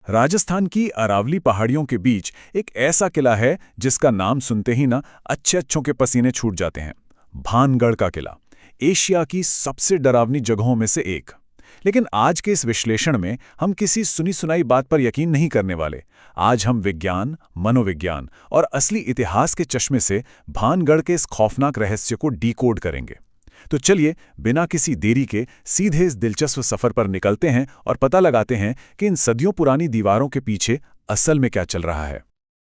राजस्थान की अरावली पहाड़ियों के बीच एक ऐसा किला है जिसका नाम सुनते ही ना अच्छे अच्छों के पसीने छूट जाते हैं। भानगढ़ का किला, एशिया की सबसे डरावनी जगहों में से एक। लेकिन आज के इस विश्लेषण में हम किसी सुनी सुनाई बात पर यकीन नहीं करने वाले। आज हम विज्ञान, मनोविज्ञान और असली इतिहास के चश्मे से भानगढ़ के इस खौफनाक रहस्य को डीकोड करेंगे। तो चलिए बिना किसी देरी के सीधे इस दिलचस्प सफर पर निकलते हैं और पता लगाते हैं कि इन सदियों पुरानी दीवारों के पीछे असल में क्या चल रहा है।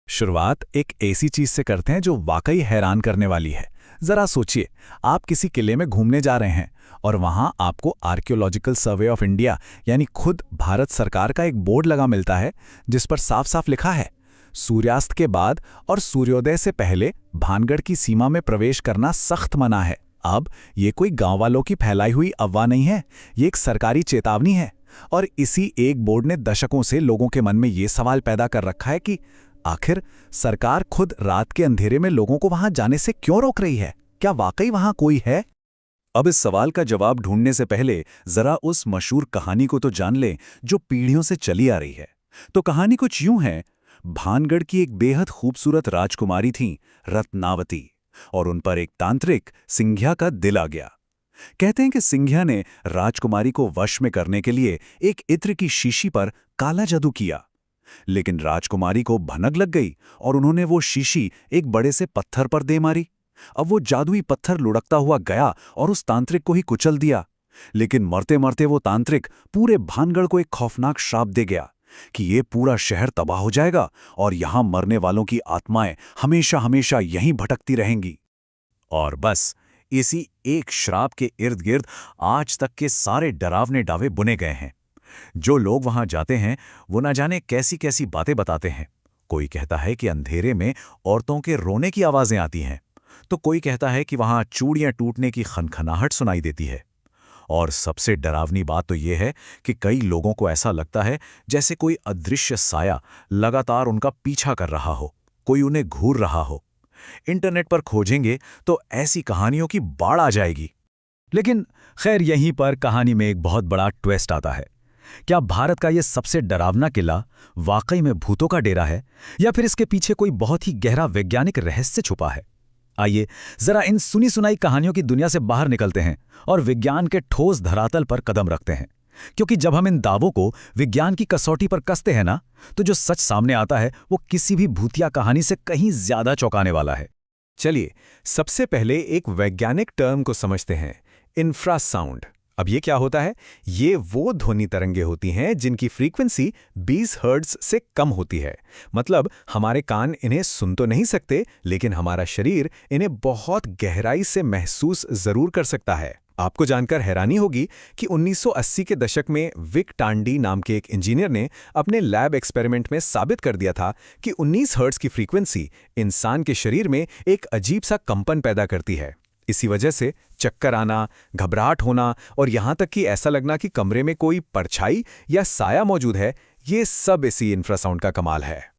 शुरुआत एक ऐसी चीज से करते हैं जो वाकई हैरान करने वाली है। जरा सोचिए, आप किसी किले में घूमने जा रहे हैं और वहां आपको आर्कियोलॉजिकल सर्वे ऑफ इंडिया यानी खुद भारत सरकार का एक बोर्ड लगा मिलता है जिस पर साफ साफ लिखा है, सूर्यास्त के बाद और सूर्योदय से पहले भानगढ़ की सीमा में प्रवेश करना सख्त मना है। अब ये कोई गांव वालों की फैलाई हुई अफवाह नहीं है, ये एक सरकारी चेतावनी है। और इसी एक बोर्ड ने दशकों से लोगों के मन में ये सवाल पैदा कर रखा है कि आखिर सरकार खुद रात के अंधेरे में लोगों को वहां जाने से क्यों रोक रही है? क्या वाकई वहां कोई है? अब इस सवाल का जवाब ढूंढने से पहले जरा उस मशहूर कहानी को तो जान लें जो पीढ़ियों से चली आ रही है। तो कहानी कुछ यूं है। भानगढ़ की एक बेहद खूबसूरत राजकुमारी थी, रत्नावती, और उन पर एक तांत्रिक सिंघिया का दिल आ गया। कहते हैं कि सिंघिया ने राजकुमारी को वश में करने के लिए एक इत्र की शीशी पर काला जादू किया। लेकिन राजकुमारी को भनक लग गई और उन्होंने वो शीशी एक बड़े से पत्थर पर दे मारी। अब वो जादुई पत्थर लुढ़कता हुआ गया और उस तांत्रिक को ही कुचल दिया। लेकिन मरते मरते वो तांत्रिक पूरे भानगढ़ को एक खौफनाक श्राप दे गया कि ये पूरा शहर तबाह हो जाएगा और यहां मरने वालों की आत्माएं हमेशा हमेशा यहीं भटकती रहेंगी। और बस इसी एक श्राप के इर्द गिर्द आज तक के सारे डरावने दावे बुने गए हैं। जो लोग वहां जाते हैं वो ना जाने कैसी कैसी बातें बताते हैं। कोई कहता है कि अंधेरे में औरतों के रोने की आवाजें आती हैं, तो कोई कहता है कि वहां चूड़ियां टूटने की खनखनाहट सुनाई देती है। और सबसे डरावनी बात तो यह है कि कई लोगों को ऐसा लगता है जैसे कोई अदृश्य साया लगातार उनका पीछा कर रहा हो, कोई उन्हें घूर रहा हो। इंटरनेट पर खोजेंगे तो ऐसी कहानियों की बाढ़ आ जाएगी। लेकिन खैर, यहीं पर कहानी में एक बहुत बड़ा ट्विस्ट आता है। क्या भारत का यह सबसे डरावना किला वाकई में भूतों का डेरा है, या फिर इसके पीछे कोई बहुत ही गहरा वैज्ञानिक रहस्य छुपा है? आइए जरा इन सुनी सुनाई कहानियों की दुनिया से बाहर निकलते हैं और विज्ञान के ठोस धरातल पर कदम रखते हैं। क्योंकि जब हम इन दावों को विज्ञान की कसौटी पर कसते हैं ना, तो जो सच सामने आता है वो किसी भी भूतिया कहानी से कहीं ज्यादा चौंकाने वाला है। चलिए सबसे पहले एक वैज्ञानिक टर्म को समझते हैं, इंफ्रासाउंड। अब ये क्या होता है? ये वो ध्वनि तरंगे होती हैं जिनकी फ्रीक्वेंसी 20 हर्ट्ज से कम होती है। मतलब हमारे कान इन्हें सुन तो नहीं सकते, लेकिन हमारा शरीर इन्हें बहुत गहराई से महसूस जरूर कर सकता है। आपको जानकर हैरानी होगी कि 1980 के दशक में विक टांडी नाम के एक इंजीनियर ने अपने लैब एक्सपेरिमेंट में साबित कर दिया था कि 19 हर्ट्ज की फ्रीक्वेंसी इंसान के शरीर में एक अजीब सा कंपन पैदा करती है। इसी वजह से चक्कर आना, घबराहट होना और यहां तक कि ऐसा लगना कि कमरे में कोई परछाई या साया मौजूद है, ये सब इसी इंफ्रासाउंड का कमाल है।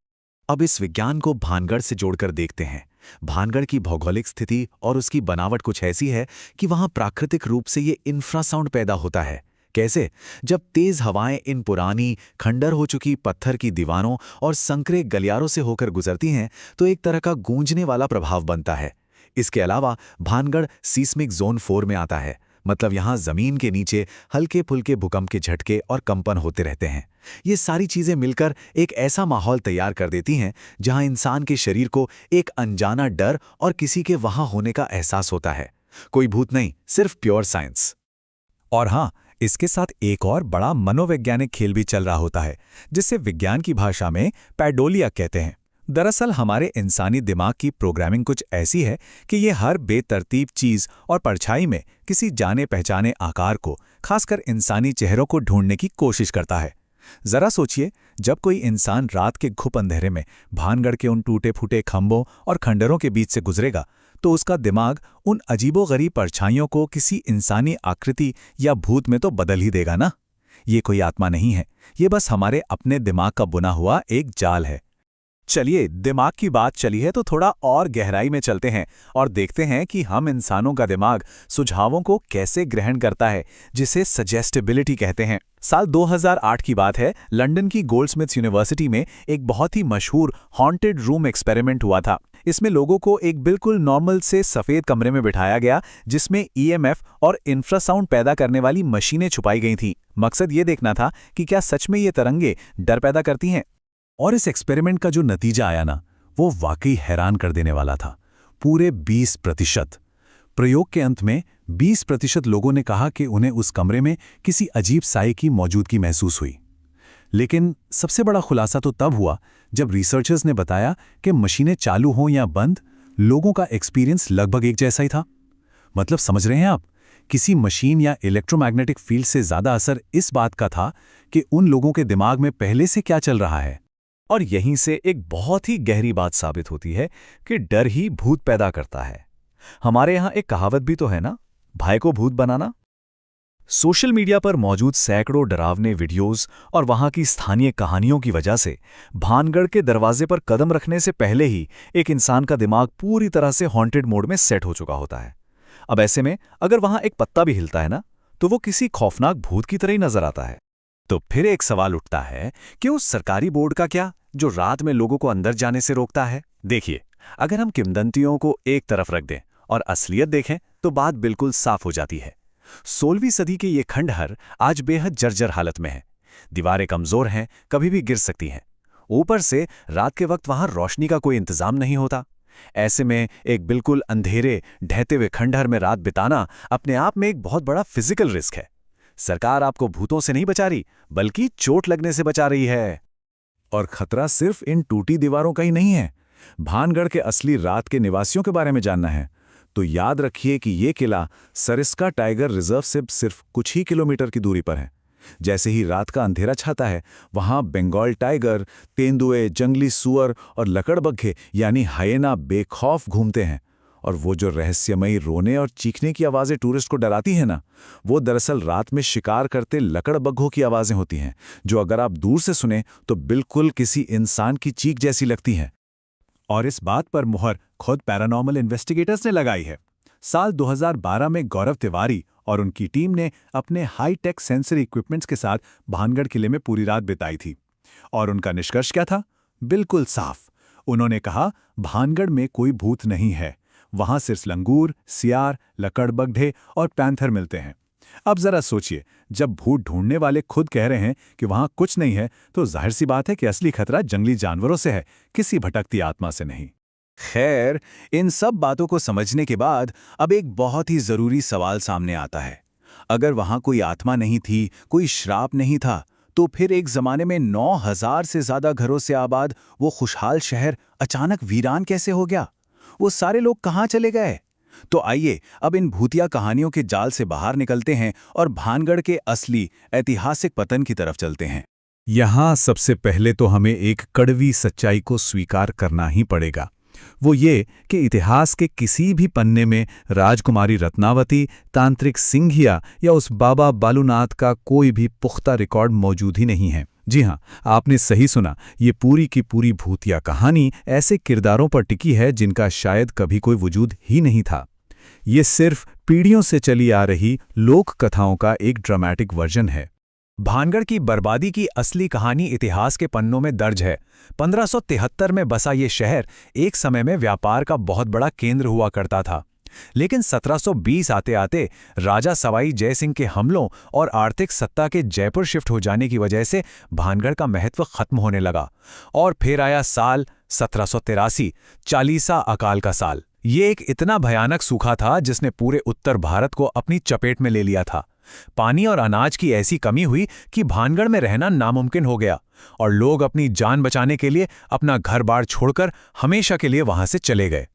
अब इस विज्ञान को भानगढ़ से जोड़कर देखते हैं। भानगढ़ की भौगोलिक स्थिति और उसकी बनावट कुछ ऐसी है कि वहां प्राकृतिक रूप से ये इंफ्रासाउंड पैदा होता है। कैसे? जब तेज हवाएं इन पुरानी खंडर हो चुकी पत्थर की दीवारों और संकरे गलियारों से होकर गुजरती हैं तो एक तरह का गूंजने वाला प्रभाव बनता है। इसके अलावा भानगढ़ सीस्मिक जोन 4 में आता है। मतलब यहां जमीन के नीचे हल्के फुल्के भूकंप के झटके और कंपन होते रहते हैं। ये सारी चीजें मिलकर एक ऐसा माहौल तैयार कर देती हैं जहां इंसान के शरीर को एक अनजाना डर और किसी के वहां होने का एहसास होता है। कोई भूत नहीं, सिर्फ प्योर साइंस। और हाँ, इसके साथ एक और बड़ा मनोवैज्ञानिक खेल भी चल रहा होता है, जिसे विज्ञान की भाषा में पैडोलिया कहते हैं। दरअसल हमारे इंसानी दिमाग की प्रोग्रामिंग कुछ ऐसी है कि ये हर बेतरतीब चीज और परछाई में किसी जाने पहचाने आकार को, खासकर इंसानी चेहरों को ढूंढने की कोशिश करता है। जरा सोचिए, जब कोई इंसान रात के घुप अंधेरे में भानगढ़ के उन टूटे फूटे खंभों और खंडरों के बीच से गुजरेगा, तो उसका दिमाग उन अजीबोगरीब परछाइयों को किसी इंसानी आकृति या भूत में तो बदल ही देगा ना। ये कोई आत्मा नहीं है, ये बस हमारे अपने दिमाग का बुना हुआ एक जाल है। चलिए, दिमाग की बात चली है तो थोड़ा और गहराई में चलते हैं और देखते हैं कि हम इंसानों का दिमाग सुझावों को कैसे ग्रहण करता है, जिसे सजेस्टिबिलिटी कहते हैं। साल 2008 की बात है, लंदन की गोल्डस्मिथ्स यूनिवर्सिटी में एक बहुत ही मशहूर हॉन्टेड रूम एक्सपेरिमेंट हुआ था। इसमें लोगों को एक बिल्कुल नॉर्मल से सफ़ेद कमरे में बिठाया गया, जिसमें ईएमएफ और इंफ्रासाउंड पैदा करने वाली मशीनें छुपाई गई थीं। मकसद ये देखना था कि क्या सच में ये तरंगे डर पैदा करती हैं। और इस एक्सपेरिमेंट का जो नतीजा आया ना, वो वाकई हैरान कर देने वाला था। पूरे 20%। प्रयोग के अंत में 20% लोगों ने कहा कि उन्हें उस कमरे में किसी अजीब साए की मौजूदगी महसूस हुई। लेकिन सबसे बड़ा खुलासा तो तब हुआ जब रिसर्चर्स ने बताया कि मशीनें चालू हों या बंद, लोगों का एक्सपीरियंस लगभग एक जैसा ही था। मतलब समझ रहे हैं आप, किसी मशीन या इलेक्ट्रोमैग्नेटिक फील्ड से ज़्यादा असर इस बात का था कि उन लोगों के दिमाग में पहले से क्या चल रहा है। और यहीं से एक बहुत ही गहरी बात साबित होती है कि डर ही भूत पैदा करता है। हमारे यहाँ एक कहावत भी तो है ना, भाई को भूत बनाना। सोशल मीडिया पर मौजूद सैकड़ों डरावने वीडियोस और वहां की स्थानीय कहानियों की वजह से भानगढ़ के दरवाजे पर कदम रखने से पहले ही एक इंसान का दिमाग पूरी तरह से हॉन्टेड मोड में सेट हो चुका होता है। अब ऐसे में अगर वहां एक पत्ता भी हिलता है ना, तो वो किसी खौफनाक भूत की तरह ही नजर आता है। तो फिर एक सवाल उठता है कि उस सरकारी बोर्ड का क्या, जो रात में लोगों को अंदर जाने से रोकता है। देखिए, अगर हम किंवदंतियों को एक तरफ रख दें और असलियत देखें तो बात बिल्कुल साफ हो जाती है। 16वीं सदी के ये खंडहर आज बेहद जर्जर हालत में है। दीवारें कमजोर हैं, कभी भी गिर सकती हैं। ऊपर से रात के वक्त वहां रोशनी का कोई इंतजाम नहीं होता। ऐसे में एक बिल्कुल अंधेरे ढहते हुए खंडहर में रात बिताना अपने आप में एक बहुत बड़ा फिजिकल रिस्क है। सरकार आपको भूतों से नहीं बचा रही, बल्कि चोट लगने से बचा रही है। और खतरा सिर्फ इन टूटी दीवारों का ही नहीं है। भानगढ़ के असली रात के निवासियों के बारे में जानना है तो याद रखिए कि ये किला सरिस्का टाइगर रिजर्व से सिर्फ कुछ ही किलोमीटर की दूरी पर है। जैसे ही रात का अंधेरा छाता है, वहां बंगाल टाइगर, तेंदुए, जंगली सुअर और लकड़बग्घे यानी हायेना बेखौफ घूमते हैं। और वो जो रहस्यमयी रोने और चीखने की आवाज़ें टूरिस्ट को डराती हैं ना, वो दरअसल रात में शिकार करते लकड़बग्घों की आवाज़ें होती हैं, जो अगर आप दूर से सुने तो बिल्कुल किसी इंसान की चीख जैसी लगती हैं। और इस बात पर मुहर खुद पैरानॉर्मल इन्वेस्टिगेटर्स ने लगाई है। साल 2012 में गौरव तिवारी और उनकी टीम ने अपने हाई-टेक सेंसरी इक्विपमेंट्स के साथ भानगढ़ किले में पूरी रात बिताई थी। और उनका निष्कर्ष क्या था? बिल्कुल साफ। उन्होंने कहा, भानगढ़ में कोई भूत नहीं है। वहां सिर्फ लंगूर, सियार, लकड़बग्घे और पैंथर मिलते हैं। अब जरा सोचिए, जब भूत ढूंढने वाले खुद कह रहे हैं कि वहां कुछ नहीं है, तो जाहिर सी बात है कि असली खतरा जंगली जानवरों से है, किसी भटकती आत्मा से नहीं। खैर, इन सब बातों को समझने के बाद अब एक बहुत ही जरूरी सवाल सामने आता है। अगर वहां कोई आत्मा नहीं थी, कोई श्राप नहीं था, तो फिर एक जमाने में 9000 से ज्यादा घरों से आबाद वो खुशहाल शहर अचानक वीरान कैसे हो गया? वो सारे लोग कहाँ चले गए? तो आइए अब इन भूतिया कहानियों के जाल से बाहर निकलते हैं और भानगढ़ के असली ऐतिहासिक पतन की तरफ चलते हैं। यहाँ सबसे पहले तो हमें एक कड़वी सच्चाई को स्वीकार करना ही पड़ेगा। वो ये कि इतिहास के किसी भी पन्ने में राजकुमारी रत्नावती, तांत्रिक सिंघिया या उस बाबा बालूनाथ का कोई भी पुख्ता रिकॉर्ड मौजूद ही नहीं है। जी हाँ, आपने सही सुना, ये पूरी की पूरी भूतिया कहानी ऐसे किरदारों पर टिकी है जिनका शायद कभी कोई वजूद ही नहीं था। ये सिर्फ पीढ़ियों से चली आ रही लोक कथाओं का एक ड्रामेटिक वर्जन है। भानगढ़ की बर्बादी की असली कहानी इतिहास के पन्नों में दर्ज है। 1573 में बसा ये शहर एक समय में व्यापार का बहुत बड़ा केंद्र हुआ करता था। लेकिन 1720 आते आते राजा सवाई जय सिंह के हमलों और आर्थिक सत्ता के जयपुर शिफ्ट हो जाने की वजह से भानगढ़ का महत्व खत्म होने लगा। और फिर आया साल 1783, चालीसा अकाल का साल। ये एक इतना भयानक सूखा था जिसने पूरे उत्तर भारत को अपनी चपेट में ले लिया था। पानी और अनाज की ऐसी कमी हुई कि भानगढ़ में रहना नामुमकिन हो गया और लोग अपनी जान बचाने के लिए अपना घर-बार छोड़कर हमेशा के लिए वहां से चले गए।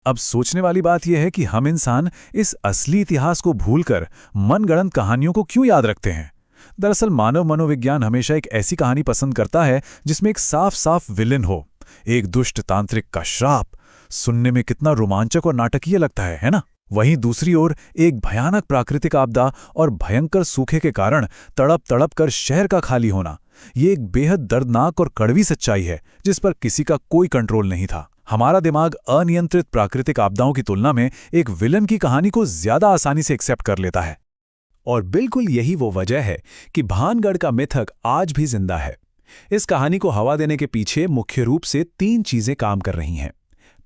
अब सोचने वाली बात यह है कि हम इंसान इस असली इतिहास को भूलकर मनगढ़ंत कहानियों को क्यों याद रखते हैं? दरअसल मानव मनोविज्ञान हमेशा एक ऐसी कहानी पसंद करता है जिसमें एक साफ-साफ विलेन हो, एक दुष्ट तांत्रिक का श्राप। सुनने में कितना रोमांचक और नाटकीय लगता है ना? वहीं दूसरी ओर एक भयानक प्राकृतिक आपदा और भयंकर सूखे के कारण तड़प तड़प कर शहर का खाली होना, ये एक बेहद दर्दनाक और कड़वी सच्चाई है जिस पर किसी का कोई कंट्रोल नहीं था। हमारा दिमाग अनियंत्रित प्राकृतिक आपदाओं की तुलना में एक विलन की कहानी को ज्यादा आसानी से एक्सेप्ट कर लेता है। और बिल्कुल यही वो वजह है कि भानगढ़ का मिथक आज भी जिंदा है। इस कहानी को हवा देने के पीछे मुख्य रूप से 3 चीजें काम कर रही हैं।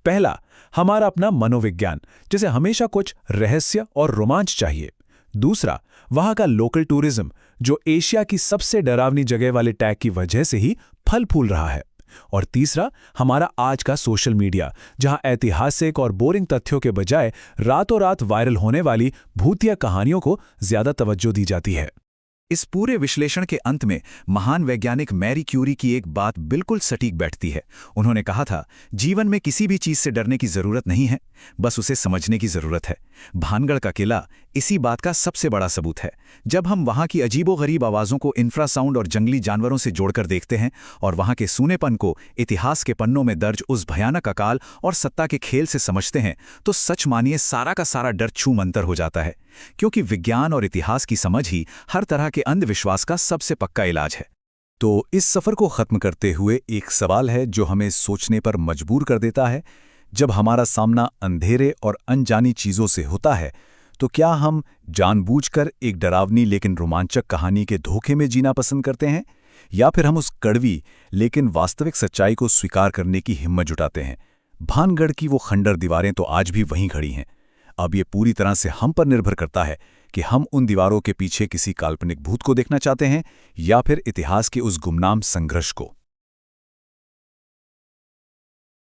पहला, हमारा अपना मनोविज्ञान, जिसे हमेशा कुछ रहस्य और रोमांच चाहिए। दूसरा, वहां का लोकल टूरिज्म, जो एशिया की सबसे डरावनी जगह वाले टैग की वजह से ही फल फूल रहा है। और तीसरा, हमारा आज का सोशल मीडिया, जहां ऐतिहासिक और बोरिंग तथ्यों के बजाय रातों रात वायरल होने वाली भूतिया कहानियों को ज्यादा तवज्जो दी जाती है। इस पूरे विश्लेषण के अंत में महान वैज्ञानिक मैरी क्यूरी की एक बात बिल्कुल सटीक बैठती है। उन्होंने कहा था, जीवन में किसी भी चीज से डरने की जरूरत नहीं है, बस उसे समझने की जरूरत है। भानगढ़ का किला इसी बात का सबसे बड़ा सबूत है। जब हम वहां की अजीबोगरीब आवाजों को इंफ्रासाउंड और जंगली जानवरों से जोड़कर देखते हैं और वहां के सूनेपन को इतिहास के पन्नों में दर्ज उस भयानक अकाल और सत्ता के खेल से समझते हैं, तो सच मानिए सारा का सारा डर छूमंतर हो जाता है। क्योंकि विज्ञान और इतिहास की समझ ही हर तरह के अंधविश्वास का सबसे पक्का इलाज है। तो इस सफर को खत्म करते हुए एक सवाल है जो हमें सोचने पर मजबूर कर देता है। जब हमारा सामना अंधेरे और अनजानी चीजों से होता है, तो क्या हम जानबूझकर एक डरावनी लेकिन रोमांचक कहानी के धोखे में जीना पसंद करते हैं, या फिर हम उस कड़वी लेकिन वास्तविक सच्चाई को स्वीकार करने की हिम्मत जुटाते हैं? भानगढ़ की वो खंडर दीवारें तो आज भी वहीं खड़ी हैं। अब ये पूरी तरह से हम पर निर्भर करता है कि हम उन दीवारों के पीछे किसी काल्पनिक भूत को देखना चाहते हैं या फिर इतिहास के उस गुमनाम संघर्ष को।